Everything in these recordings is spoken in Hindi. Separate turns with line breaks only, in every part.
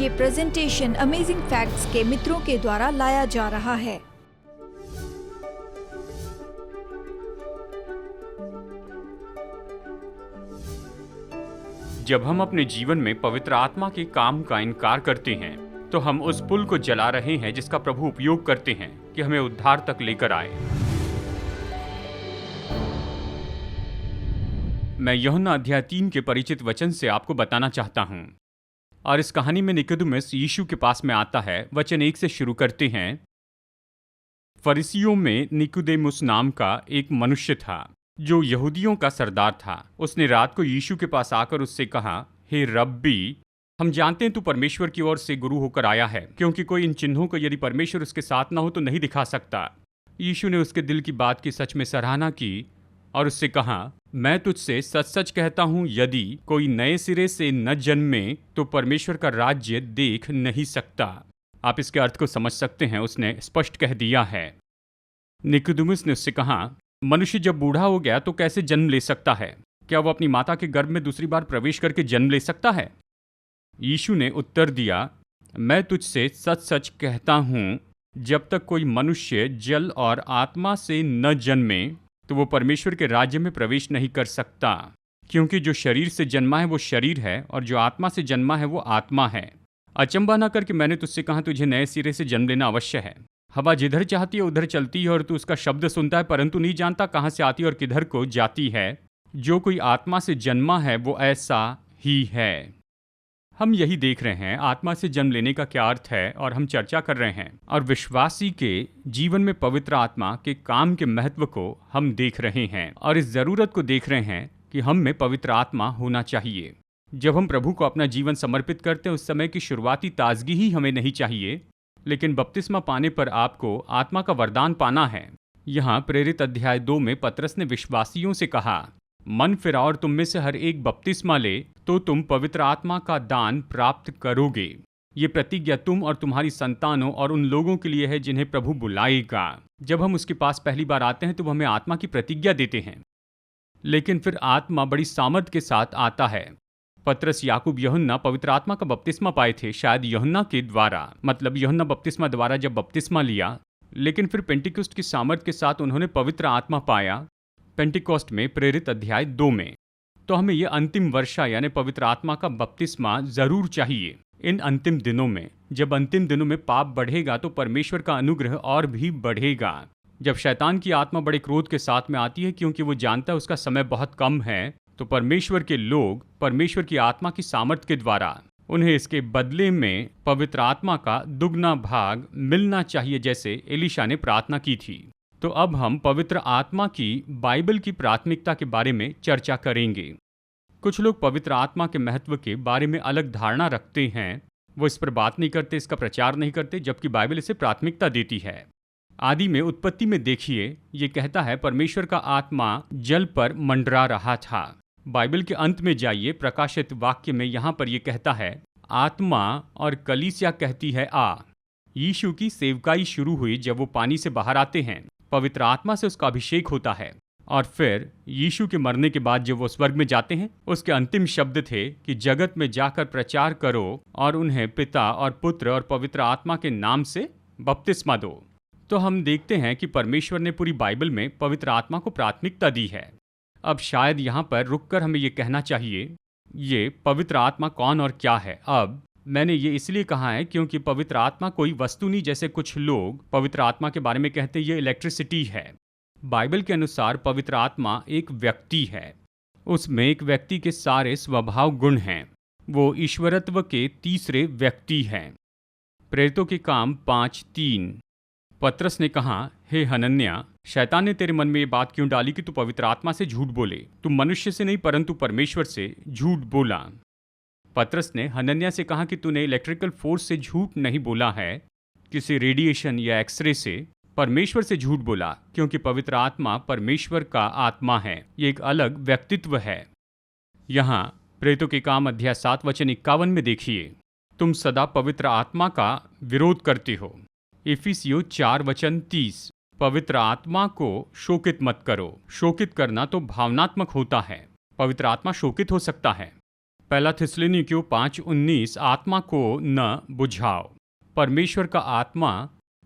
ये प्रेजेंटेशन अमेजिंग फैक्ट्स के मित्रों के द्वारा लाया जा रहा है।
जब हम अपने जीवन में पवित्र आत्मा के काम का इनकार करते हैं तो हम उस पुल को जला रहे हैं जिसका प्रभु उपयोग करते हैं कि हमें उद्धार तक लेकर आए। मैं यूहन्ना अध्याय 3 के परिचित वचन से आपको बताना चाहता हूं। और इस कहानी में निकोदेमुस यीशु के पास में आता है। वचन 1 से शुरू करते हैं। फरीसियों में निकोदेमुस नाम का एक मनुष्य था जो यहूदियों का सरदार था। उसने रात को यीशु के पास आकर उससे कहा, हे रब्बी, हम जानते हैं तू परमेश्वर की ओर से गुरु होकर आया है, क्योंकि कोई इन चिन्हों को यदि परमेश्वर उसके साथ न हो तो नहीं दिखा सकता। यीशु ने उसके दिल की बात की सच में सराहना की और उससे कहा, मैं तुझसे सच सच कहता हूं, यदि कोई नए सिरे से न जन्मे तो परमेश्वर का राज्य देख नहीं सकता। आप इसके अर्थ को समझ सकते हैं। उसने स्पष्ट कह दिया है। निकोदेमुस ने उससे कहा, मनुष्य जब बूढ़ा हो गया तो कैसे जन्म ले सकता है? क्या वो अपनी माता के गर्भ में दूसरी बार प्रवेश करके जन्म ले सकता है? यीशु ने उत्तर दिया, मैं तुझसे सच सच कहता हूं, जब तक कोई मनुष्य जल और आत्मा से न जन्मे तो वो परमेश्वर के राज्य में प्रवेश नहीं कर सकता। क्योंकि जो शरीर से जन्मा है वो शरीर है और जो आत्मा से जन्मा है वो आत्मा है। अचंभा न करके मैंने तुझसे कहा, तुझे नए सिरे से जन्म लेना अवश्य है। हवा जिधर चाहती है उधर चलती है और तू उसका शब्द सुनता है, परंतु नहीं जानता कहाँ से आती है और किधर को जाती है। जो कोई आत्मा से जन्मा है वो ऐसा ही है। हम यही देख रहे हैं, आत्मा से जन्म लेने का क्या अर्थ है, और हम चर्चा कर रहे हैं। और विश्वासी के जीवन में पवित्र आत्मा के काम के महत्व को हम देख रहे हैं और इस जरूरत को देख रहे हैं कि हम में पवित्र आत्मा होना चाहिए। जब हम प्रभु को अपना जीवन समर्पित करते हैं उस समय की शुरुआती ताजगी ही हमें नहीं चाहिए, लेकिन बपतिस्मा पाने पर आपको आत्मा का वरदान पाना है। यहाँ प्रेरित अध्याय 2 में पतरस ने विश्वासियों से कहा, मन फिराओ और तुम में से हर एक बपतिस्मा ले तो तुम पवित्र आत्मा का दान प्राप्त करोगे। ये प्रतिज्ञा तुम और तुम्हारी संतानों और उन लोगों के लिए है जिन्हें प्रभु बुलाएगा। जब हम उसके पास पहली बार आते हैं तो वो हमें आत्मा की प्रतिज्ञा देते हैं, लेकिन फिर आत्मा बड़ी सामर्थ के साथ आता है। पतरस, याकूब, यूहन्ना पवित्र आत्मा का बपतिस्मा पाए थे, शायद यूहन्ना के द्वारा, मतलब यूहन्ना बपतिस्मा द्वारा जब बपतिस्मा लिया, लेकिन फिर पेंटिकोस्ट की सामर्थ के साथ उन्होंने पवित्र आत्मा पाया पेंटिकोस्ट में, प्रेरित अध्याय 2 में। तो हमें यह अंतिम वर्षा यानी पवित्र आत्मा का बपतिस्मा जरूर चाहिए। इन अंतिम दिनों में, जब अंतिम दिनों में पाप बढ़ेगा तो परमेश्वर का अनुग्रह और भी बढ़ेगा। जब शैतान की आत्मा बड़े क्रोध के साथ में आती है क्योंकि वो जानता है उसका समय बहुत कम है, तो परमेश्वर के लोग परमेश्वर की आत्मा की सामर्थ के द्वारा उन्हें इसके बदले में पवित्र आत्मा का दुगना भाग मिलना चाहिए, जैसे एलीशा ने प्रार्थना की थी। तो अब हम पवित्र आत्मा की बाइबल की प्राथमिकता के बारे में चर्चा करेंगे। कुछ लोग पवित्र आत्मा के महत्व के बारे में अलग धारणा रखते हैं। वो इस पर बात नहीं करते, इसका प्रचार नहीं करते, जबकि बाइबल इसे प्राथमिकता देती है। आदि में, उत्पत्ति में देखिए, ये कहता है परमेश्वर का आत्मा जल पर मंडरा रहा था। बाइबल के अंत में जाइए, प्रकाशित वाक्य में यहाँ पर यह कहता है आत्मा, और कलीसिया कहती है आ। यीशु की सेवकाई शुरू हुई जब वो पानी से बाहर आते हैं, पवित्र आत्मा से उसका अभिषेक होता है। और फिर यीशु के मरने के बाद जब वो स्वर्ग में जाते हैं, उसके अंतिम शब्द थे कि जगत में जाकर प्रचार करो और उन्हें पिता और पुत्र और पवित्र आत्मा के नाम से बपतिस्मा दो। तो हम देखते हैं कि परमेश्वर ने पूरी बाइबल में पवित्र आत्मा को प्राथमिकता दी है। अब शायद यहाँ पर रुककर हमें ये कहना चाहिए, ये पवित्र आत्मा कौन और क्या है। अब मैंने ये इसलिए कहा है क्योंकि पवित्र आत्मा कोई वस्तु नहीं, जैसे कुछ लोग पवित्र आत्मा के बारे में कहते हैं ये इलेक्ट्रिसिटी है। बाइबल के अनुसार पवित्र आत्मा एक व्यक्ति है। उसमें एक व्यक्ति के सारे स्वभाव गुण हैं। वो ईश्वरत्व के तीसरे व्यक्ति हैं। प्रेरितों के काम 5:3। पतरस ने कहा, हे हनन्या, शैतान ने तेरे मन में ये बात क्यों डाली कि तू पवित्र आत्मा से झूठ बोले? तू मनुष्य से नहीं परंतु परमेश्वर से झूठ बोला। पतरस ने हनन्या से कहा कि तूने इलेक्ट्रिकल फोर्स से झूठ नहीं बोला है, किसी रेडिएशन या एक्सरे से, परमेश्वर से झूठ बोला, क्योंकि पवित्र आत्मा परमेश्वर का आत्मा है। ये एक अलग व्यक्तित्व है। यहाँ प्रेरितों के काम अध्याय 7 वचन 51 में देखिए, तुम सदा पवित्र आत्मा का विरोध करते हो। इफिसियों 4 वचन 30, पवित्र आत्मा को शोकित मत करो। शोकित करना तो भावनात्मक होता है, पवित्र आत्मा शोकित हो सकता है। पहला थिस्सलुनीकियों 5:19 आत्मा को न बुझाओ। परमेश्वर का आत्मा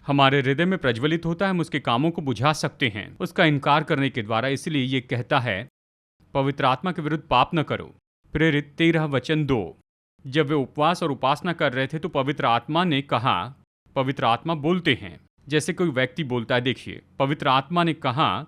हमारे हृदय में प्रज्वलित होता है, हम उसके कामों को बुझा सकते हैं उसका इनकार करने के द्वारा। इसलिए ये कहता है पवित्र आत्मा के विरुद्ध पाप न करो। प्रेरित 13:2। जब वे उपवास और उपासना कर रहे थे तो पवित्र आत्मा ने कहा, पवित्र आत्मा बोलते हैं जैसे कोई व्यक्ति बोलता है। देखिए, पवित्र आत्मा ने कहा,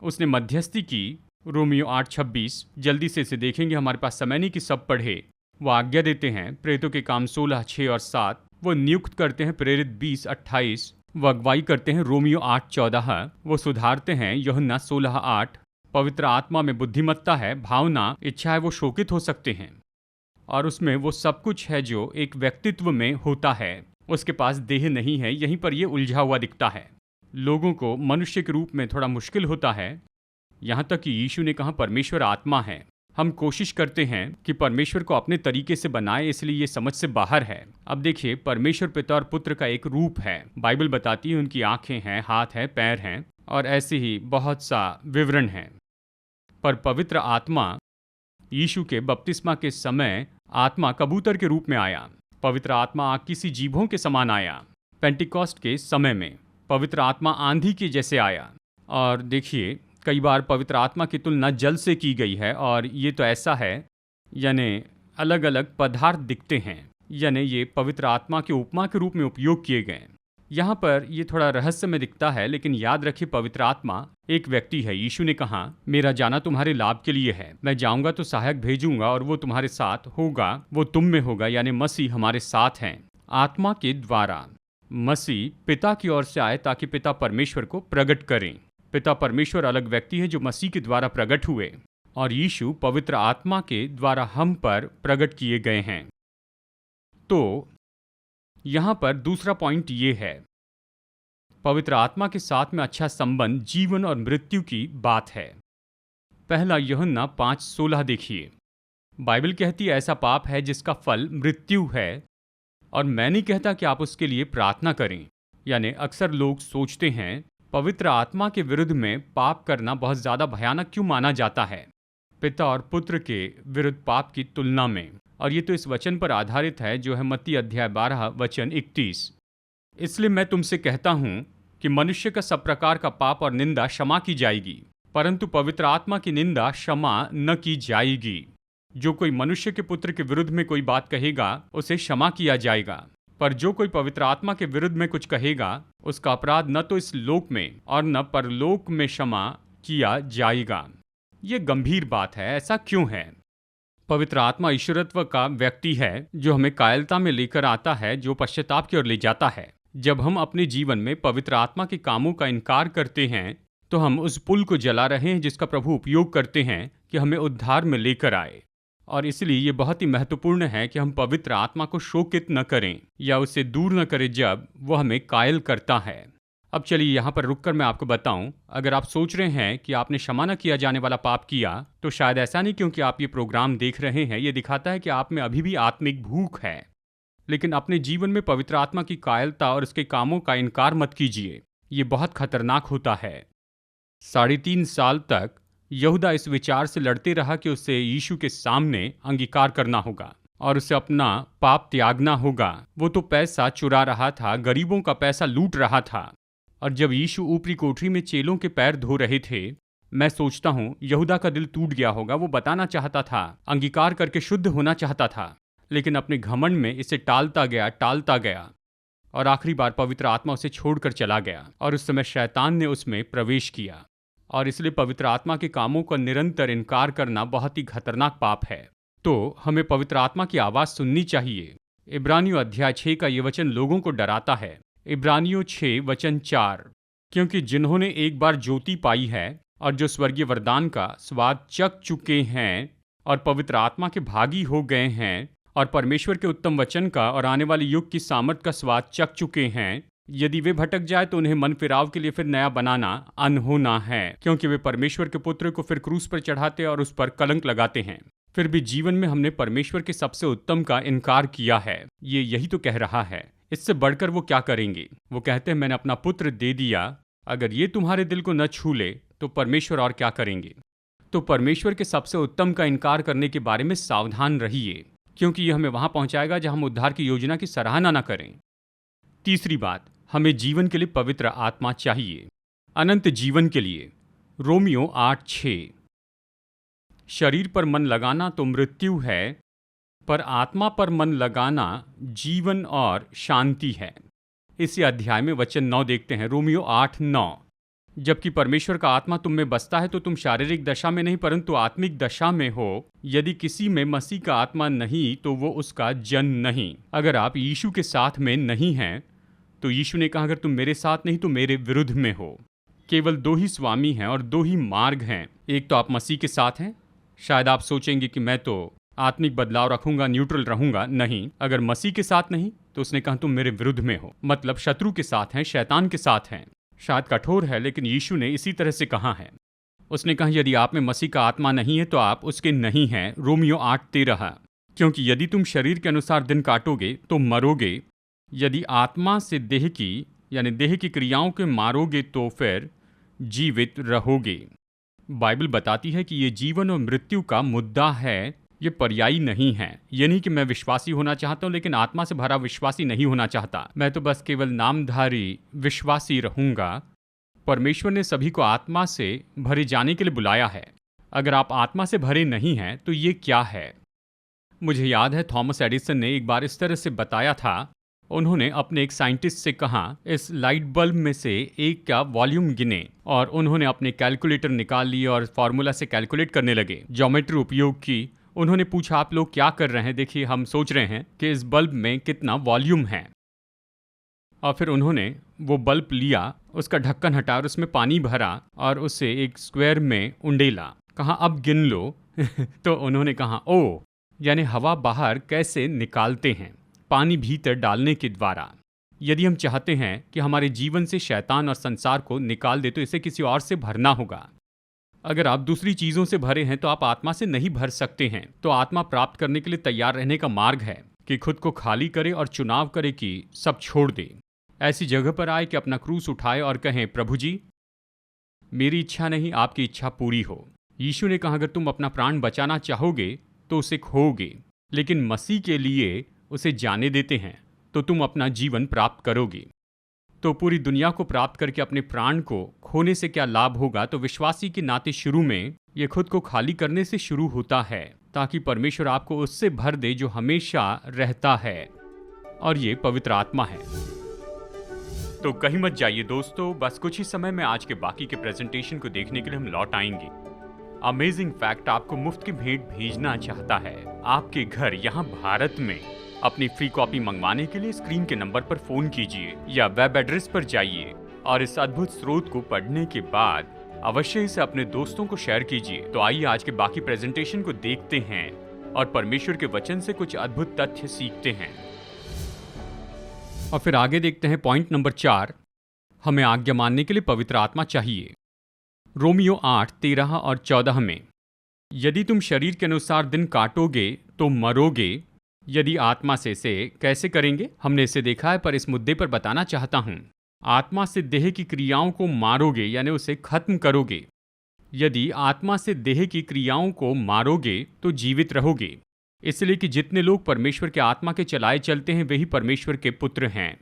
उसने मध्यस्थी की। रोमियो 8:26। जल्दी से इसे देखेंगे, हमारे पास समय नहीं कि सब पढ़े। वो आज्ञा देते हैं, प्रेरितों के काम 16:6 और 7। वो नियुक्त करते हैं, प्रेरित 20:28। वो अगुवाई करते हैं, रोमियो 8:14। वो सुधारते हैं, यूहन्ना 16:8। पवित्र आत्मा में बुद्धिमत्ता है, भावना, इच्छा है। वो शोकित हो सकते हैं और उसमें वो सब कुछ है जो एक व्यक्तित्व में होता है। उसके पास देह नहीं है। यहीं पर ये उलझा हुआ दिखता है। लोगों को मनुष्य के रूप में थोड़ा मुश्किल होता है। यहाँ तक कि यीशु ने कहा परमेश्वर आत्मा है। हम कोशिश करते हैं कि परमेश्वर को अपने तरीके से बनाए, इसलिए ये समझ से बाहर है। अब देखिए, परमेश्वर पिता और पुत्र का एक रूप है। बाइबल बताती है उनकी आंखें हैं, हाथ है, पैर हैं और ऐसे ही बहुत सा विवरण है। पर पवित्र आत्मा यीशु के बपतिस्मा के समय आत्मा कबूतर के रूप में आया। पवित्र आत्मा किसी जीभों के समान आया। पेंटिकॉस्ट के समय में पवित्र आत्मा आंधी के जैसे आया। और देखिए, कई बार पवित्र आत्मा की तुलना जल से की गई है और ये तो ऐसा है, यानी अलग अलग पदार्थ दिखते हैं, यानी ये पवित्र आत्मा के उपमा के रूप में उपयोग किए गए। यहाँ पर ये थोड़ा रहस्यमय दिखता है, लेकिन याद रखिए पवित्र आत्मा एक व्यक्ति है। यीशु ने कहा, मेरा जाना तुम्हारे लाभ के लिए है। मैं जाऊंगा तो सहायक भेजूंगा और वो तुम्हारे साथ होगा, वो तुम में होगा। यानी मसीह हमारे साथ हैं। आत्मा के द्वारा मसीह पिता की ओर से आए ताकि पिता परमेश्वर को प्रकट करें। पिता परमेश्वर अलग व्यक्ति है जो मसीह के द्वारा प्रकट हुए और यीशु पवित्र आत्मा के द्वारा हम पर प्रकट किए गए हैं। तो यहाँ पर दूसरा पॉइंट ये है, पवित्र आत्मा के साथ में अच्छा संबंध जीवन और मृत्यु की बात है। पहला यूहन्ना 5:16 देखिए। बाइबल कहती है ऐसा पाप है जिसका फल मृत्यु है और मैं नहीं कहता कि आप उसके लिए प्रार्थना करें। यानी अक्सर लोग सोचते हैं पवित्र आत्मा के विरुद्ध में पाप करना बहुत ज़्यादा भयानक क्यों माना जाता है पिता और पुत्र के विरुद्ध पाप की तुलना में। और ये तो इस वचन पर आधारित है जो है मत्ती अध्याय 12 वचन 31। इसलिए मैं तुमसे कहता हूँ कि मनुष्य का सब प्रकार का पाप और निंदा क्षमा की जाएगी, परंतु पवित्र आत्मा की निंदा क्षमा न की जाएगी। जो कोई मनुष्य के पुत्र के विरुद्ध में कोई बात कहेगा उसे क्षमा किया जाएगा, पर जो कोई पवित्र आत्मा के विरुद्ध में कुछ कहेगा उसका अपराध न तो इस लोक में और न परलोक में क्षमा किया जाएगा। ये गंभीर बात है। ऐसा क्यों है? पवित्र आत्मा ईश्वरत्व का व्यक्ति है जो हमें कायरता में लेकर आता है, जो पश्चाताप की ओर ले जाता है। जब हम अपने जीवन में पवित्र आत्मा के कामों का इनकार करते हैं तो हम उस पुल को जला रहे हैं जिसका प्रभु उपयोग करते हैं कि हमें उद्धार में लेकर आए। और इसलिए ये बहुत ही महत्वपूर्ण है कि हम पवित्र आत्मा को शोकित न करें या उससे दूर न करें जब वो हमें कायल करता है। अब चलिए यहाँ पर रुककर मैं आपको बताऊं, अगर आप सोच रहे हैं कि आपने क्षमा न किया जाने वाला पाप किया तो शायद ऐसा नहीं, क्योंकि आप ये प्रोग्राम देख रहे हैं। ये दिखाता है कि आप में अभी भी आत्मिक भूख है। लेकिन अपने जीवन में पवित्र आत्मा की कायलता और उसके कामों का इनकार मत कीजिए। ये बहुत खतरनाक होता है। 3.5 साल तक यहूदा इस विचार से लड़ते रहा कि उसे यीशु के सामने अंगीकार करना होगा और उसे अपना पाप त्यागना होगा। वो तो पैसा चुरा रहा था, गरीबों का पैसा लूट रहा था। और जब यीशु ऊपरी कोठरी में चेलों के पैर धो रहे थे, मैं सोचता हूँ यहूदा का दिल टूट गया होगा। वो बताना चाहता था, अंगीकार करके शुद्ध होना चाहता था, लेकिन अपने घमंड में इसे टालता गया और आखिरी बार पवित्र आत्मा उसे छोड़कर चला गया और उस समय शैतान ने उसमें प्रवेश किया। और इसलिए पवित्र आत्मा के कामों का निरंतर इनकार करना बहुत ही खतरनाक पाप है। तो हमें पवित्र आत्मा की आवाज़ सुननी चाहिए। इब्रानियों अध्याय 6 का ये वचन लोगों को डराता है। इब्रानियों 6 वचन 4, क्योंकि जिन्होंने एक बार ज्योति पाई है और जो स्वर्गीय वरदान का स्वाद चख चुके हैं और पवित्र आत्मा के भागी हो गए हैं और परमेश्वर के उत्तम वचन का और आने वाले युग की सामर्थ का स्वाद चख चुके हैं, यदि वे भटक जाए तो उन्हें मन फिराव के लिए फिर नया बनाना अनहोना है, क्योंकि वे परमेश्वर के पुत्र को फिर क्रूस पर चढ़ाते और उस पर कलंक लगाते हैं। फिर भी जीवन में हमने परमेश्वर के सबसे उत्तम का इनकार किया है। ये यही तो कह रहा है। इससे बढ़कर वो क्या करेंगे? वो कहते हैं मैंने अपना पुत्र दे दिया। अगर ये तुम्हारे दिल को न छू ले तो परमेश्वर और क्या करेंगे? तो परमेश्वर के सबसे उत्तम का इनकार करने के बारे में सावधान रहिए, क्योंकि यह हमें वहां पहुंचाएगा जहां हम उद्धार की योजना की सराहना न करें। तीसरी बात, हमें जीवन के लिए पवित्र आत्मा चाहिए, अनंत जीवन के लिए। रोमियो 8:6। शरीर पर मन लगाना तो मृत्यु है, पर आत्मा पर मन लगाना जीवन और शांति है। इसी अध्याय में वचन 9 देखते हैं, रोमियो 8:9। जबकि परमेश्वर का आत्मा तुम में बसता है तो तुम शारीरिक दशा में नहीं परंतु आत्मिक दशा में हो। यदि किसी में मसीह का आत्मा नहीं तो वो उसका जन नहीं। अगर आप यीशु के साथ में नहीं हैं तो यीशु ने कहा, अगर तुम मेरे साथ नहीं तो मेरे विरुद्ध में हो। केवल 2 ही स्वामी हैं और 2 ही मार्ग हैं। एक तो आप मसीह के साथ हैं। शायद आप सोचेंगे कि मैं तो आत्मिक बदलाव रखूंगा, न्यूट्रल रहूंगा। नहीं, अगर मसीह के साथ नहीं तो उसने कहा तुम मेरे विरुद्ध में हो, मतलब शत्रु के साथ हैं, शैतान के साथ हैं। शायद कठोर है, लेकिन यीशु ने इसी तरह से कहा है। उसने कहा यदि आप में मसीह का आत्मा नहीं है तो आप उसके नहीं हैं। रोमियो 8:13। क्योंकि यदि तुम शरीर के अनुसार दिन काटोगे तो मरोगे, यदि आत्मा से देह की यानी देह की क्रियाओं के मारोगे तो फिर जीवित रहोगे। बाइबल बताती है कि ये जीवन और मृत्यु का मुद्दा है, ये पर्यायी नहीं है। ये नहीं कि मैं विश्वासी होना चाहता हूँ लेकिन आत्मा से भरा विश्वासी नहीं होना चाहता, मैं तो बस केवल नामधारी विश्वासी रहूंगा। परमेश्वर ने सभी को आत्मा से भरे जाने के लिए बुलाया है। अगर आप आत्मा से भरे नहीं हैं तो ये क्या है? मुझे याद है थॉमस एडिसन ने एक बार इस तरह से बताया था। उन्होंने अपने एक साइंटिस्ट से कहा इस लाइट बल्ब में से एक का वॉल्यूम गिने, और उन्होंने अपने कैलकुलेटर निकाल लिए और फॉर्मूला से कैलकुलेट करने लगे, ज्योमेट्री उपयोग की। उन्होंने पूछा आप लोग क्या कर रहे हैं? देखिए हम सोच रहे हैं कि इस बल्ब में कितना वॉल्यूम है। और फिर उन्होंने वो बल्ब लिया, उसका ढक्कन हटाया और उसमें पानी भरा और उसे एक स्क्वायर में उंडेला। कहा अब गिन लो। तो उन्होंने कहा ओ, यानी हवा बाहर कैसे निकालते हैं? पानी भीतर डालने के द्वारा। यदि हम चाहते हैं कि हमारे जीवन से शैतान और संसार को निकाल दे तो इसे किसी और से भरना होगा। अगर आप दूसरी चीजों से भरे हैं तो आप आत्मा से नहीं भर सकते हैं। तो आत्मा प्राप्त करने के लिए तैयार रहने का मार्ग है कि खुद को खाली करे और चुनाव करे कि सब छोड़ दे। ऐसी जगह पर आए कि अपना क्रूस उठाए और कहें प्रभु जी मेरी इच्छा नहीं आपकी इच्छा पूरी हो। यीशु ने कहा अगर तुम अपना प्राण बचाना चाहोगे तो उसे खोओगे, लेकिन मसीह के लिए उसे जाने देते हैं तो तुम अपना जीवन प्राप्त करोगे। तो पूरी दुनिया को प्राप्त करके अपने प्राण को खोने से क्या लाभ होगा? तो विश्वासी के नाते शुरू में ये खुद को खाली करने से शुरू होता है ताकि परमेश्वर आपको उससे भर दे जो हमेशा रहता है, और ये पवित्र आत्मा है। तो कहीं मत जाइए दोस्तों, बस कुछ ही समय में आज के बाकी के प्रेजेंटेशन को देखने के लिए हम लौट आएंगे। अमेजिंग फैक्ट आपको मुफ्त की भेंट भेजना चाहता है आपके घर यहाँ भारत में। अपनी फ्री कॉपी मंगवाने के लिए स्क्रीन के नंबर पर फोन कीजिए या वेब एड्रेस पर जाइए और इस अद्भुत स्रोत को पढ़ने के बाद अवश्य इसे अपने दोस्तों को शेयर कीजिए। तो आइए आज के बाकी प्रेजेंटेशन को देखते हैं और परमेश्वर के वचन से कुछ अद्भुत तथ्य सीखते हैं। और फिर आगे देखते हैं पॉइंट नंबर 4, हमें आज्ञा मानने के लिए पवित्र आत्मा चाहिए। रोमियो 8:13 और 14 में, यदि तुम शरीर के अनुसार दिन काटोगे तो मरोगे, यदि आत्मा से इसे कैसे करेंगे? हमने इसे देखा है, पर इस मुद्दे पर बताना चाहता हूं। आत्मा से देह की क्रियाओं को मारोगे यानी उसे खत्म करोगे। यदि आत्मा से देह की क्रियाओं को मारोगे तो जीवित रहोगे। इसलिए कि जितने लोग परमेश्वर के आत्मा के चलाए चलते हैं वही परमेश्वर के पुत्र हैं।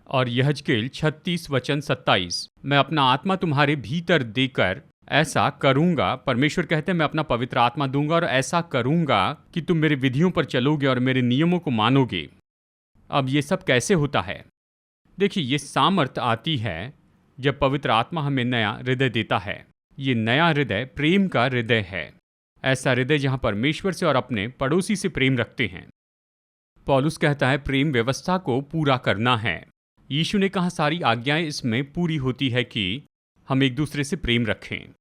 और यहजकेल 36:27, मैं अपना आत्मा तुम्हारे भीतर देकर ऐसा करूंगा। परमेश्वर कहते हैं मैं अपना पवित्र आत्मा दूंगा और ऐसा करूंगा कि तुम मेरे विधियों पर चलोगे और मेरे नियमों को मानोगे। अब ये सब कैसे होता है? देखिए, ये सामर्थ आती है जब पवित्र आत्मा हमें नया हृदय देता है। ये नया हृदय प्रेम का हृदय है, ऐसा हृदय जहां परमेश्वर से और अपने पड़ोसी से प्रेम रखते हैं। पौलुस कहता है प्रेम व्यवस्था को पूरा करना है। यीशु ने कहा सारी आज्ञाएं इसमें पूरी होती है कि हम एक दूसरे से प्रेम रखें,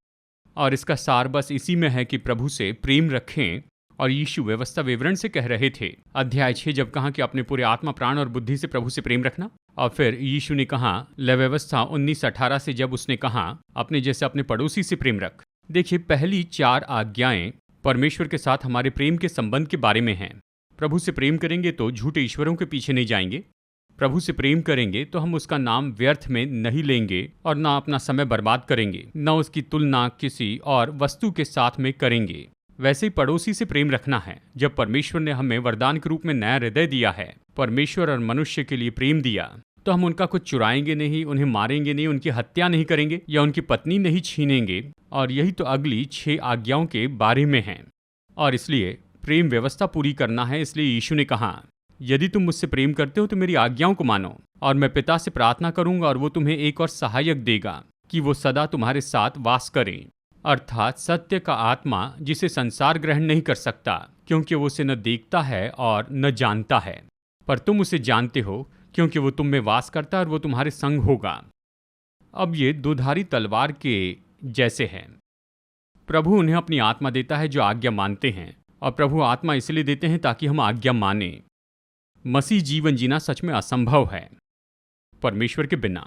और इसका सार बस इसी में है कि प्रभु से प्रेम रखें। और यीशु व्यवस्था विवरण से कह रहे थे अध्याय 6 जब कहा कि अपने पूरे आत्मा प्राण और बुद्धि से प्रभु से प्रेम रखना। और फिर यीशु ने कहा ले व्यवस्था 19:18 से जब उसने कहा अपने जैसे अपने पड़ोसी से प्रेम रख। देखिए, पहली 4 आज्ञाएं परमेश्वर के साथ हमारे प्रेम के संबंध के बारे में हैं। प्रभु से प्रेम करेंगे तो झूठे ईश्वरों के पीछे नहीं जाएंगे, प्रभु से प्रेम करेंगे तो हम उसका नाम व्यर्थ में नहीं लेंगे और ना अपना समय बर्बाद करेंगे, न उसकी तुलना किसी और वस्तु के साथ में करेंगे। वैसे ही पड़ोसी से प्रेम रखना है। जब परमेश्वर ने हमें वरदान के रूप में नया हृदय दिया है, परमेश्वर और मनुष्य के लिए प्रेम दिया, तो हम उनका कुछ चुराएंगे नहीं, उन्हें मारेंगे नहीं, उनकी हत्या नहीं करेंगे या उनकी पत्नी नहीं छीनेंगे। और यही तो अगली 6 आज्ञाओं के बारे में है। और इसलिए प्रेम व्यवस्था पूरी करना है। इसलिए यीशु ने कहा, यदि तुम मुझसे प्रेम करते हो तो मेरी आज्ञाओं को मानो, और मैं पिता से प्रार्थना करूंगा और वो तुम्हें एक और सहायक देगा कि वो सदा तुम्हारे साथ वास करे, अर्थात सत्य का आत्मा, जिसे संसार ग्रहण नहीं कर सकता क्योंकि वो उसे न देखता है और न जानता है, पर तुम उसे जानते हो क्योंकि वो तुम में वास करता है और वो तुम्हारे संग होगा। अब ये दोधारी तलवार के जैसे है। प्रभु उन्हें अपनी आत्मा देता है जो आज्ञा मानते हैं, और प्रभु आत्मा इसलिए देते हैं ताकि हम आज्ञा माने। मसीह जीवन जीना सच में असंभव है परमेश्वर के बिना।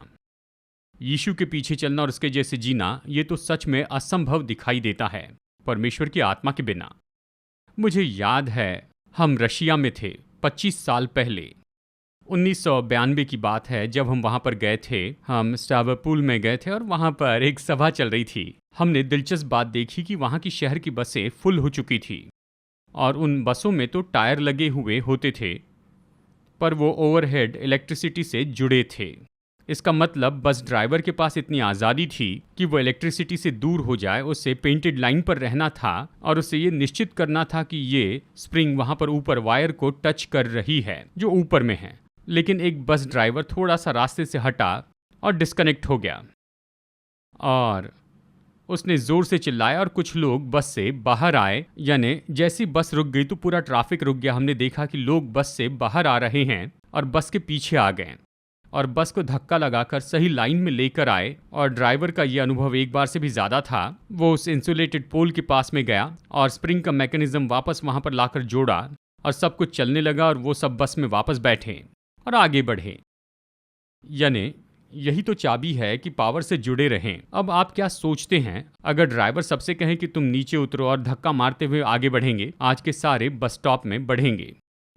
यीशु के पीछे चलना और उसके जैसे जीना, ये तो सच में असंभव दिखाई देता है परमेश्वर की आत्मा के बिना। मुझे याद है, हम रशिया में थे 25 साल पहले। 1992 की बात है, जब हम वहाँ पर गए थे। हम स्टावरपूल में गए थे और वहाँ पर एक सभा चल रही थी। हमने दिलचस्प बात देखी कि वहाँ की शहर की बसें फुल हो चुकी थी और उन बसों में तो टायर लगे हुए होते थे, पर वो ओवरहेड इलेक्ट्रिसिटी से जुड़े थे। इसका मतलब बस ड्राइवर के पास इतनी आज़ादी थी कि वो इलेक्ट्रिसिटी से दूर हो जाए, उससे पेंटेड लाइन पर रहना था और उससे ये निश्चित करना था कि ये स्प्रिंग वहाँ पर ऊपर वायर को टच कर रही है जो ऊपर में है। लेकिन एक बस ड्राइवर थोड़ा सा रास्ते से हटा और डिस्कनेक्ट हो गया और उसने ज़ोर से चिल्लाया और कुछ लोग बस से बाहर आए। यानी जैसी बस रुक गई तो पूरा ट्रैफिक रुक गया। हमने देखा कि लोग बस से बाहर आ रहे हैं और बस के पीछे आ गए और बस को धक्का लगाकर सही लाइन में लेकर आए। और ड्राइवर का ये अनुभव एक बार से भी ज़्यादा था। वो उस इंसुलेटेड पोल के पास में गया और स्प्रिंग का मैकेनिज्म वापस वहाँ पर लाकर जोड़ा और सब कुछ चलने लगा और वो सब बस में वापस बैठे और आगे बढ़े। यानी यही तो चाबी है कि पावर से जुड़े रहें। अब आप क्या सोचते हैं, अगर ड्राइवर सबसे कहे कि तुम नीचे उतरो और धक्का मारते हुए आगे बढ़ेंगे, आज के सारे बस स्टॉप में बढ़ेंगे।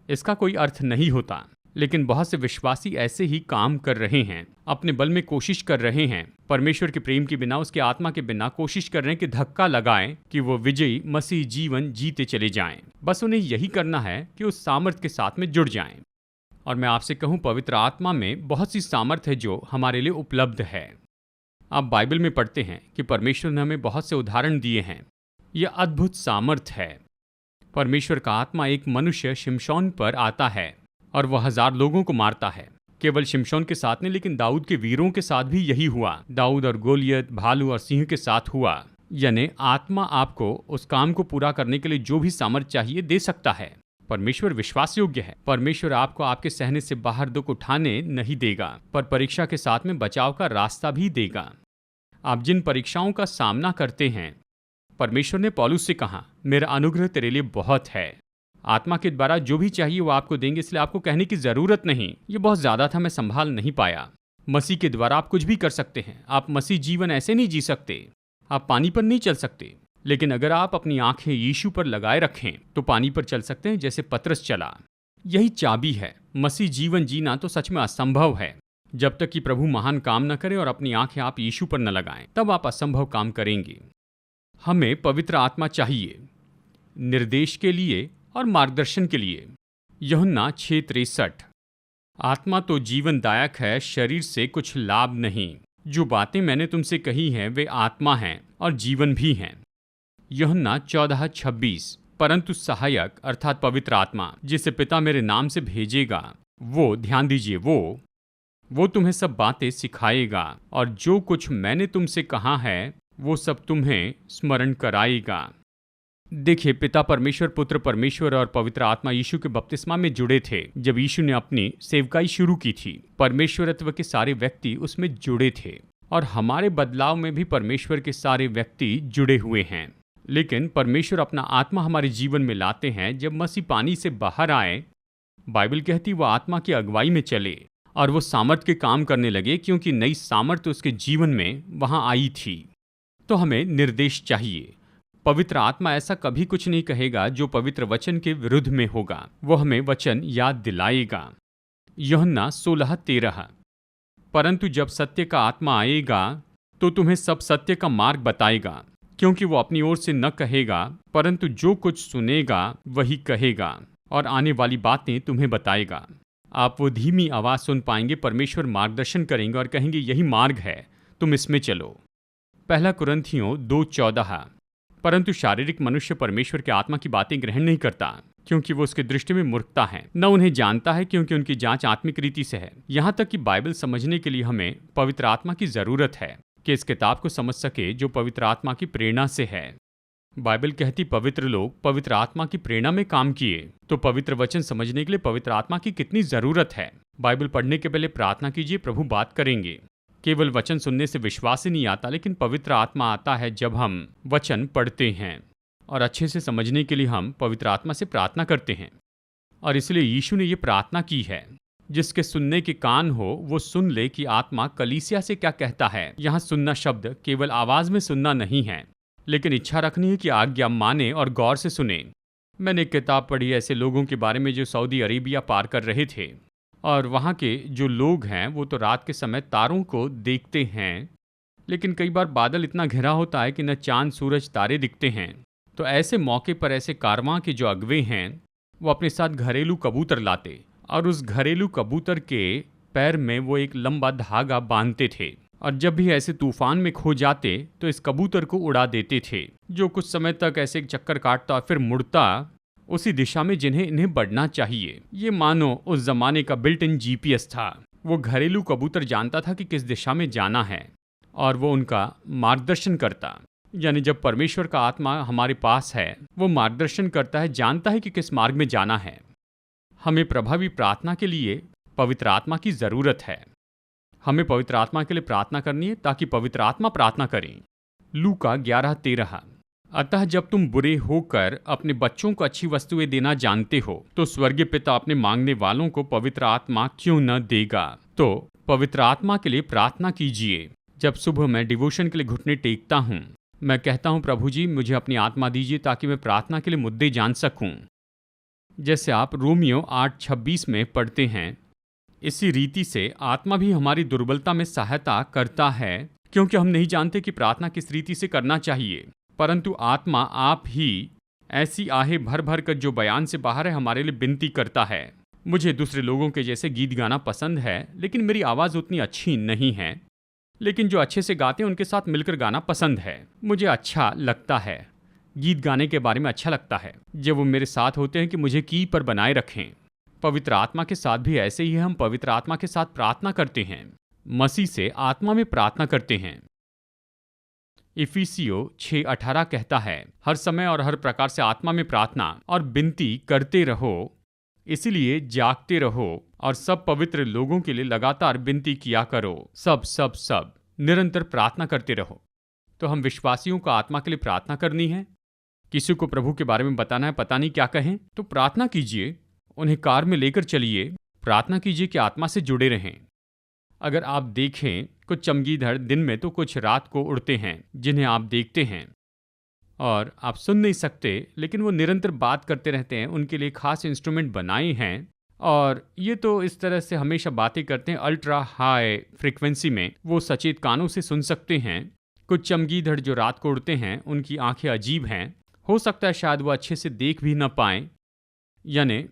इसका कोई अर्थ नहीं होता। लेकिन बहुत से विश्वासी ऐसे ही काम कर रहे हैं, अपने बल में कोशिश कर रहे हैं, परमेश्वर के प्रेम के बिना, उसके आत्मा के बिना कोशिश कर रहे हैं कि धक्का लगाएं कि वो विजयी मसीह जीवन जीते चले जाएं। बस उन्हें यही करना है कि उस सामर्थ के साथ में जुड़ जाएं। और मैं आपसे कहूं, पवित्र आत्मा में बहुत सी सामर्थ्य है जो हमारे लिए उपलब्ध है। आप बाइबल में पढ़ते हैं कि परमेश्वर ने हमें बहुत से उदाहरण दिए हैं। यह अद्भुत सामर्थ्य है। परमेश्वर का आत्मा एक मनुष्य शिमशोन पर आता है और वह 1000 लोगों को मारता है। केवल शिमशोन के साथ नहीं, लेकिन दाऊद के वीरों के साथ भी यही हुआ। दाऊद और गोलियत, भालू और सिंह के साथ हुआ। यानी आत्मा आपको उस काम को पूरा करने के लिए जो भी सामर्थ्य चाहिए दे सकता है। परमेश्वर विश्वास योग्य है। परमेश्वर आपको आपके सहने से बाहर दुख उठाने नहीं देगा, पर परीक्षा के साथ में बचाव का रास्ता भी देगा। आप जिन परीक्षाओं का सामना करते हैं, परमेश्वर ने पौलुस से कहा, मेरा अनुग्रह तेरे लिए बहुत है। आत्मा के द्वारा जो भी चाहिए वो आपको देंगे, इसलिए आपको कहने की जरूरत नहीं, ये बहुत ज्यादा था, मैं संभाल नहीं पाया। मसीह के द्वारा आप कुछ भी कर सकते हैं। आप मसीह जीवन ऐसे नहीं जी सकते। आप पानी पर नहीं चल सकते, लेकिन अगर आप अपनी आंखें यीशु पर लगाए रखें तो पानी पर चल सकते हैं, जैसे पतरस चला। यही चाबी है। मसीह जीवन जीना तो सच में असंभव है। जब तक कि प्रभु महान काम न करे और अपनी आंखें आप यीशु पर न लगाएं, तब आप असंभव काम करेंगे। हमें पवित्र आत्मा चाहिए निर्देश के लिए और मार्गदर्शन के लिए। यूहन्ना 6:63। आत्मा तो जीवनदायक है, शरीर से कुछ लाभ नहीं। जो बातें मैंने तुमसे कही हैं वे आत्मा हैं और जीवन भी हैं। यूहन्ना 14:26। परंतु सहायक अर्थात पवित्र आत्मा, जिसे पिता मेरे नाम से भेजेगा, वो, ध्यान दीजिए, वो तुम्हें सब बातें सिखाएगा और जो कुछ मैंने तुमसे कहा है वो सब तुम्हें स्मरण कराएगा। देखिए, पिता परमेश्वर, पुत्र परमेश्वर और पवित्र आत्मा यीशु के बपतिस्मा में जुड़े थे। जब यीशु ने अपनी सेवकाई शुरू की थी, परमेश्वरत्व के सारे व्यक्ति उसमें जुड़े थे और हमारे बदलाव में भी परमेश्वर के सारे व्यक्ति जुड़े हुए हैं। लेकिन परमेश्वर अपना आत्मा हमारे जीवन में लाते हैं जब मसीह पानी से बाहर आए। बाइबल कहती वो आत्मा की अगुवाई में चले और वो सामर्थ के काम करने लगे, क्योंकि नई सामर्थ उसके जीवन में वहां आई थी। तो हमें निर्देश चाहिए। पवित्र आत्मा ऐसा कभी कुछ नहीं कहेगा जो पवित्र वचन के विरुद्ध में होगा। वो हमें वचन याद दिलाएगा। यूहन्ना 16:13। परंतु जब सत्य का आत्मा आएगा तो तुम्हें सब सत्य का मार्ग बताएगा, क्योंकि वो अपनी ओर से न कहेगा, परंतु जो कुछ सुनेगा वही कहेगा और आने वाली बातें तुम्हें बताएगा। आप वो धीमी आवाज सुन पाएंगे, परमेश्वर मार्गदर्शन करेंगे और कहेंगे यही मार्ग है, तुम इसमें चलो। 1 कुरिन्थियों 2:14। परंतु शारीरिक मनुष्य परमेश्वर के आत्मा की बातें ग्रहण नहीं करता, क्योंकि वो उसकी दृष्टि में मूर्खता है, न उन्हें जानता है, क्योंकि उनकी जांच आत्मिक रीति से है। यहाँ तक कि बाइबल समझने के लिए हमें पवित्र आत्मा की जरूरत है कि इस किताब को समझ सके जो पवित्र आत्मा की प्रेरणा से है। बाइबल कहती पवित्र लोग पवित्र आत्मा की प्रेरणा में काम किए, तो पवित्र वचन समझने के लिए पवित्र आत्मा की कितनी जरूरत है। बाइबल पढ़ने के पहले प्रार्थना कीजिए, प्रभु बात करेंगे। केवल वचन सुनने से विश्वास ही नहीं आता, लेकिन पवित्र आत्मा आता है जब हम वचन पढ़ते हैं, और अच्छे से समझने के लिए हम पवित्र आत्मा से प्रार्थना करते हैं। और इसलिए यीशु ने ये प्रार्थना की है, जिसके सुनने के कान हो वो सुन ले कि आत्मा कलीसिया से क्या कहता है। यहाँ सुनना शब्द केवल आवाज में सुनना नहीं है, लेकिन इच्छा रखनी है कि आज्ञा माने और गौर से सुने। मैंने एक किताब पढ़ी ऐसे लोगों के बारे में जो सऊदी अरेबिया पार कर रहे थे, और वहाँ के जो लोग हैं वो तो रात के समय तारों को देखते हैं, लेकिन कई बार बादल इतना घिरा होता है कि न चांद सूरज तारे दिखते हैं। तो ऐसे मौके पर ऐसे कारवां के जो अगवे हैं वो अपने साथ घरेलू कबूतर लाते, और उस घरेलू कबूतर के पैर में वो एक लंबा धागा बांधते थे, और जब भी ऐसे तूफान में खो जाते तो इस कबूतर को उड़ा देते थे, जो कुछ समय तक ऐसे एक चक्कर काटता और फिर मुड़ता उसी दिशा में जिन्हें इन्हें बढ़ना चाहिए। ये मानो उस जमाने का बिल्ट इन जीपीएस था। वो घरेलू कबूतर जानता था कि किस दिशा में जाना है, और वो उनका मार्गदर्शन करता। यानी जब परमेश्वर का आत्मा हमारे पास है, वो मार्गदर्शन करता है, जानता है कि किस मार्ग में जाना है। हमें प्रभावी प्रार्थना के लिए पवित्र आत्मा की जरूरत है। हमें पवित्र आत्मा के लिए प्रार्थना करनी है ताकि पवित्र आत्मा प्रार्थना करें। लूका 11:13। अतः जब तुम बुरे होकर अपने बच्चों को अच्छी वस्तुएं देना जानते हो, तो स्वर्गीय पिता अपने मांगने वालों को पवित्र आत्मा क्यों न देगा। तो पवित्र आत्मा के लिए प्रार्थना कीजिए। जब सुबह मैं डिवोशन के लिए घुटने टेकता हूँ, मैं कहता हूँ प्रभु जी मुझे अपनी आत्मा दीजिए ताकि मैं प्रार्थना के लिए मुद्दे जान सकूं। जैसे आप रोमियो 8:26 में पढ़ते हैं, इसी रीति से आत्मा भी हमारी दुर्बलता में सहायता करता है, क्योंकि हम नहीं जानते कि प्रार्थना किस रीति से करना चाहिए, परंतु आत्मा आप ही ऐसी आहें भर भर कर जो बयान से बाहर है हमारे लिए विनती करता है। मुझे दूसरे लोगों के जैसे गीत गाना पसंद है, लेकिन मेरी आवाज़ उतनी अच्छी नहीं है। लेकिन जो अच्छे से गाते हैं उनके साथ मिलकर गाना पसंद है। मुझे अच्छा लगता है, गीत गाने के बारे में अच्छा लगता है जब वो मेरे साथ होते हैं कि मुझे की पर बनाए रखें। पवित्र आत्मा के साथ भी ऐसे ही हम पवित्र आत्मा के साथ प्रार्थना करते हैं, मसीह से आत्मा में प्रार्थना करते हैं। इफिसियों 6:18 कहता है, हर समय और हर प्रकार से आत्मा में प्रार्थना और विनती करते रहो, इसीलिए जागते रहो और सब पवित्र लोगों के लिए लगातार विनती किया करो। सब निरंतर प्रार्थना करते रहो। तो हम विश्वासियों को आत्मा के लिए प्रार्थना करनी है। किसी को प्रभु के बारे में बताना है, पता नहीं क्या कहें, तो प्रार्थना कीजिए। उन्हें कार में लेकर चलिए, प्रार्थना कीजिए कि आत्मा से जुड़े रहें। अगर आप देखें, कुछ चमगीदड़ दिन में तो कुछ रात को उड़ते हैं, जिन्हें आप देखते हैं और आप सुन नहीं सकते, लेकिन वो निरंतर बात करते रहते हैं। उनके लिए खास इंस्ट्रूमेंट बनाए हैं, और ये तो इस तरह से हमेशा बातें करते हैं अल्ट्रा हाई फ्रीक्वेंसी में, वो सचेत कानों से सुन सकते हैं। कुछ चमगीदड़ जो रात को उड़ते हैं, उनकी आंखें अजीब हैं। हो सकता है शायद वो अच्छे से देख भी न पाएं, यानी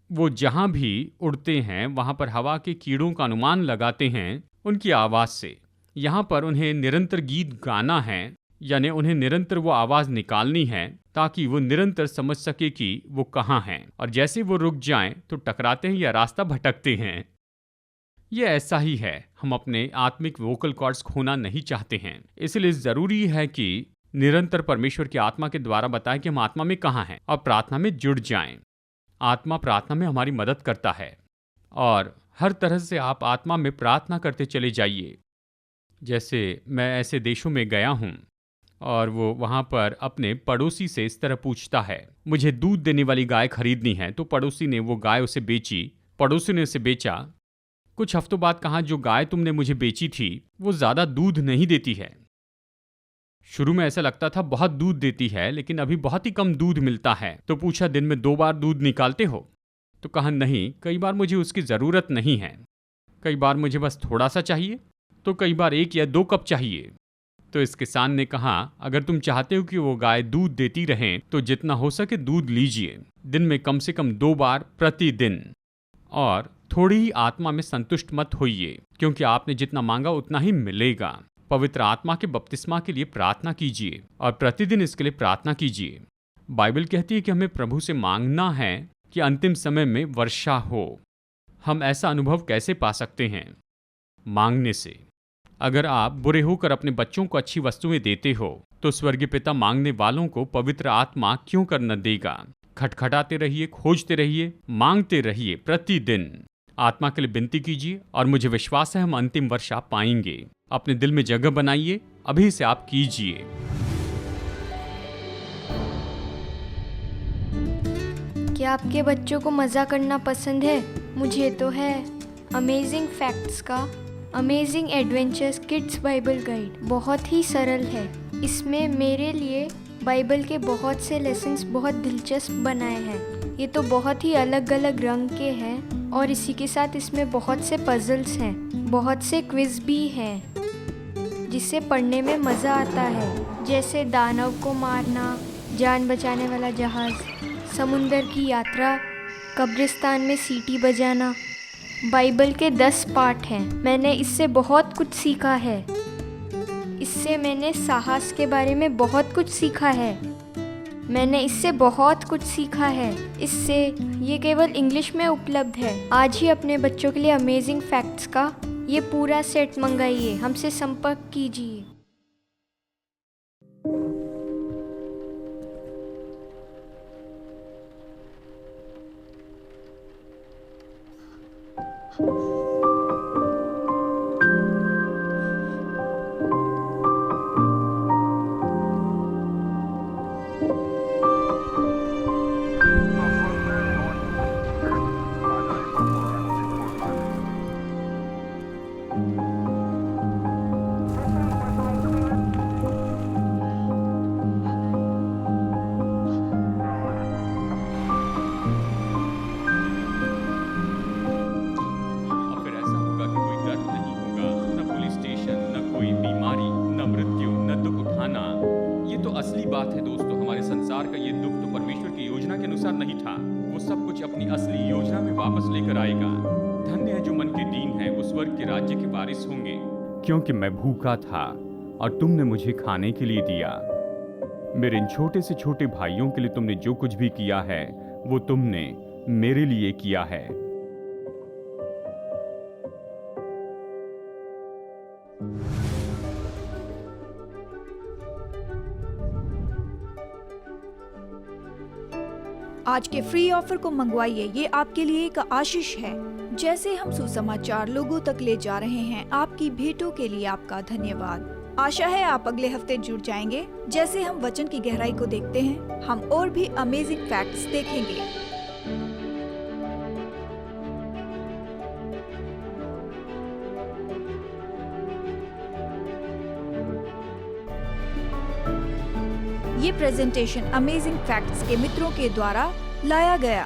वो जहाँ भी उड़ते हैं वहाँ पर हवा के कीड़ों का अनुमान लगाते हैं उनकी आवाज़ से। यहाँ पर उन्हें निरंतर गीत गाना है, यानी उन्हें निरंतर वो आवाज़ निकालनी है ताकि वो निरंतर समझ सके कि वो कहाँ हैं, और जैसे वो रुक जाएं तो टकराते हैं या रास्ता भटकते हैं। ये ऐसा ही है, हम अपने आत्मिक वोकल कॉर्ड्स खोना नहीं चाहते हैं। इसलिए ज़रूरी है कि निरंतर परमेश्वर की आत्मा के द्वारा बताएं कि हम आत्मा में कहाँ हैं और प्रार्थना में जुड़ जाएं। आत्मा प्रार्थना में हमारी मदद करता है, और हर तरह से आप आत्मा में प्रार्थना करते चले जाइए। जैसे मैं ऐसे देशों में गया हूँ और वो वहाँ पर अपने पड़ोसी से इस तरह पूछता है, मुझे दूध देने वाली गाय खरीदनी है, तो पड़ोसी ने वो गाय उसे बेची। पड़ोसी ने उसे बेचा। कुछ हफ्तों बाद कहा, जो गाय तुमने मुझे बेची थी वो ज़्यादा दूध नहीं देती है। शुरू में ऐसा लगता था बहुत दूध देती है, लेकिन अभी बहुत ही कम दूध मिलता है। तो पूछा, दिन में 2 बार दूध निकालते हो? तो कहा नहीं, कई बार मुझे उसकी ज़रूरत नहीं है, कई बार मुझे बस थोड़ा सा चाहिए, तो कई बार 1 या 2 कप चाहिए। तो इस किसान ने कहा, अगर तुम चाहते हो कि वो गाय दूध देती रहें तो जितना हो सके दूध लीजिए, दिन में कम से कम 2 बार प्रतिदिन, और थोड़ी ही आत्मा में संतुष्ट मत होइए, क्योंकि आपने जितना मांगा उतना ही मिलेगा। पवित्र आत्मा के बपतिस्मा के लिए प्रार्थना कीजिए और प्रतिदिन इसके लिए प्रार्थना कीजिए। बाइबल कहती है कि हमें प्रभु से मांगना है कि अंतिम समय में वर्षा हो। हम ऐसा अनुभव कैसे पा सकते हैं? मांगने से। अगर आप बुरे होकर अपने बच्चों को अच्छी वस्तुएं देते हो तो स्वर्गीय पिता मांगने वालों को पवित्र आत्मा क्यों कर न देगा? खटखटाते रहिए, खोजते रहिए, मांगते रहिए, प्रतिदिन आत्मा के लिए विनती कीजिए और मुझे विश्वास है हम अंतिम वर्षा पाएंगे। अपने दिल में जगह बनाइए, अभी से आप कीजिए।
क्या आपके बच्चों को मज़ा करना पसंद है? मुझे तो है। अमेजिंग फैक्ट्स का amazing adventures kids Bible guide बहुत ही सरल है। इसमें मेरे लिए बाइबल के बहुत से लेसन्स बहुत दिलचस्प बनाए हैं। ये तो बहुत ही अलग अलग रंग के हैं और इसी के साथ इसमें बहुत से पजल्स हैं, बहुत से क्विज भी हैं जिससे पढ़ने में मज़ा आता है, जैसे दानव को मारना, जान बचाने वाला जहाज़, समुंदर की यात्रा, कब्रिस्तान में सीटी बजाना। बाइबल के 10 पार्ट हैं। मैंने इससे बहुत कुछ सीखा है। इससे मैंने साहस के बारे में बहुत कुछ सीखा है। मैंने इससे बहुत कुछ सीखा है। इससे ये केवल इंग्लिश में उपलब्ध है। आज ही अपने बच्चों के लिए अमेजिंग फैक्ट्स का ये पूरा सेट मंगाइए। हमसे संपर्क कीजिए।
असली बात है दोस्तों, हमारे संसार का ये दुख तो परमेश्वर की योजना के अनुसार नहीं था। वो सब कुछ अपनी असली योजना में वापस लेकर आएगा। धन्य है जो मन के दीन है, वो स्वर्ग के राज्य के वारिस होंगे। क्योंकि मैं भूखा था और तुमने मुझे खाने के लिए दिया। मेरे इन छोटे से छोटे भाइयों के लिए तुमने जो कुछ भी किया है वो तुमने मेरे लिए किया है।
आज के फ्री ऑफर को मंगवाइए, ये आपके लिए एक आशीष है। जैसे हम सुसमाचार लोगों तक ले जा रहे हैं, आपकी भेंटों के लिए आपका धन्यवाद। आशा है आप अगले हफ्ते जुड़ जाएंगे। जैसे हम वचन की गहराई को देखते हैं, हम और भी अमेजिंग फैक्ट्स देखेंगे। ये प्रेजेंटेशन अमेजिंग फैक्ट्स के मित्रों के द्वारा लाया गया।